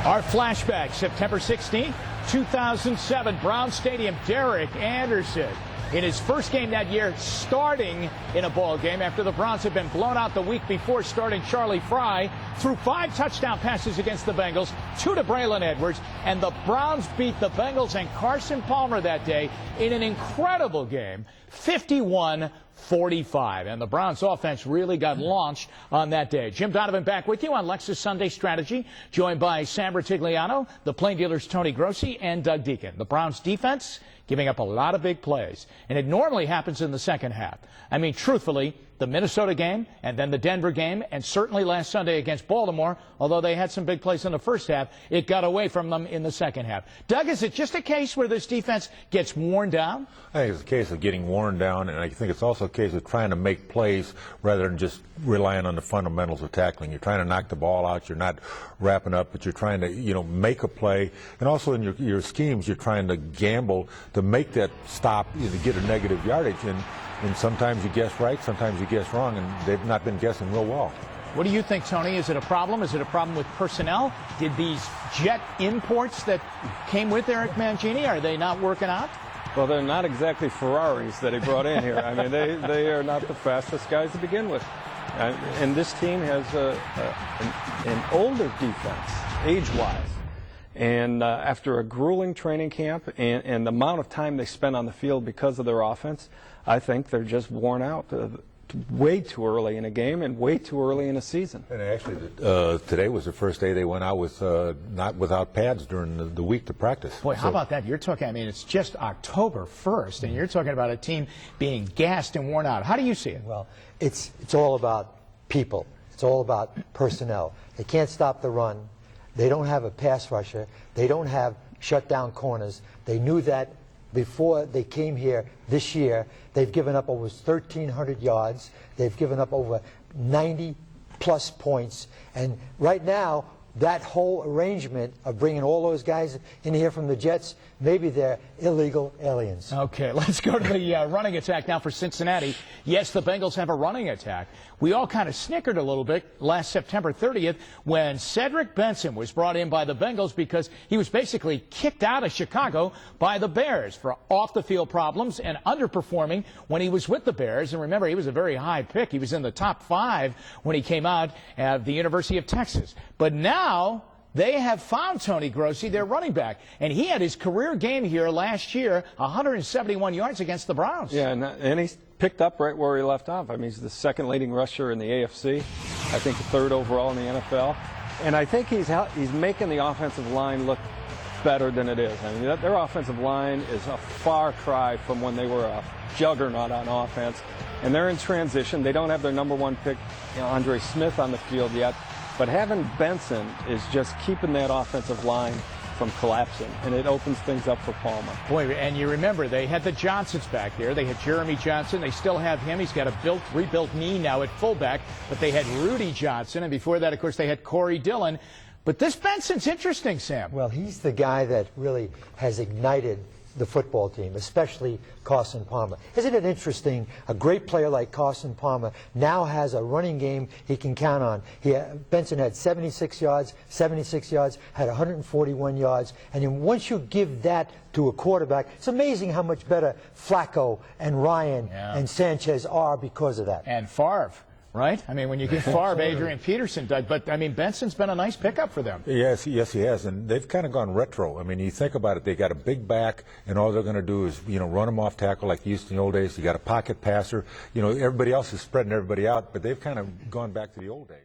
Our flashback, September 16th, 2007, Brown Stadium. Derek Anderson in his first game that year, starting in a ball game after the Browns had been blown out the week before, starting Charlie Fry, threw 5 touchdown passes against the Bengals, 2 to Braylon Edwards, and the Browns beat the Bengals and Carson Palmer that day in an incredible game, 51-45. And the Browns offense really got launched on that day. Jim Donovan back with you on Lexus Sunday Strategy, joined by Sam Ratigliano, the Plain Dealers' Tony Grossi, and Doug Dieken. The Browns defense giving up a lot of big plays, and it normally happens in the second half. I mean, truthfully, the Minnesota game and then the Denver game and certainly last Sunday against Baltimore, although they had some big plays in the first half, it got away from them in the second half. Doug, is it just a case where this defense gets worn down? I think it's a case of getting worn down, and I think it's also a case of trying to make plays rather than just relying on the fundamentals of tackling. You're trying to knock the ball out. You're not wrapping up, but you're trying to, make a play. And also in your schemes, you're trying to gamble to make that stop, to get a negative yardage. And sometimes you guess right, sometimes you guess wrong, and they've not been guessing real well. What do you think, Tony? Is it a problem? Is it a problem with personnel? Did these jet imports that came with Eric Mangini, are they not working out? Well, they're not exactly Ferraris that he brought in here. I mean, they are not the fastest guys to begin with. And this team has an older defense, age-wise. And after a grueling training camp and the amount of time they spend on the field because of their offense, I think they're just worn out way too early in a game and way too early in a season. And actually, today was the first day they went out with not without pads during the week to practice. Boy, how about that? You're talking, I mean, it's just October 1st, and you're talking about a team being gassed and worn out. How do you see it? Well, it's all about people. It's all about personnel. They can't stop the run. They don't have a pass rusher. They don't have shutdown corners. They knew that before they came here this year. They've given up over 1,300 yards. They've given up over 90-plus points. And right now, that whole arrangement of bringing all those guys in here from the Jets, maybe they're illegal aliens. Okay, let's go to the running attack now for Cincinnati. Yes, the Bengals have a running attack. We all kind of snickered a little bit last September 30th when Cedric Benson was brought in by the Bengals because he was basically kicked out of Chicago by the Bears for off-the-field problems and underperforming when he was with the Bears. And remember, he was a very high pick. He was in the top 5 when he came out at the University of Texas. But now they have found Tony Grossi, their running back, and he had his career game here last year, 171 yards against the Browns. Yeah, and he's picked up right where he left off. I mean, he's the second leading rusher in the AFC, I think the 3rd overall in the NFL, and I think he's making the offensive line look better than it is. I mean, their offensive line is a far cry from when they were a juggernaut on offense, and they're in transition. They don't have their number 1 pick, Andre Smith, on the field yet. But having Benson is just keeping that offensive line from collapsing, and it opens things up for Palmer. Boy, and you remember, they had the Johnsons back there. They had Jeremy Johnson. They still have him. He's got a rebuilt knee now at fullback. But they had Rudy Johnson, and before that, of course, they had Corey Dillon. But this Benson's interesting, Sam. Well, he's the guy that really has ignited the football team, especially Carson Palmer. Isn't it interesting? A great player like Carson Palmer now has a running game he can count on. Benson had 76 yards, had 141 yards, and then once you give that to a quarterback, it's amazing how much better Flacco and Ryan and Sanchez are because of that. And Favre. Right? I mean, when you get Favre, Adrian Peterson, Doug, but, I mean, Benson's been a nice pickup for them. Yes, he has, and they've kind of gone retro. I mean, you think about it, they got a big back, and all they're going to do is, run them off tackle like they used to in the old days. You got a pocket passer. Everybody else is spreading everybody out, but they've kind of gone back to the old days.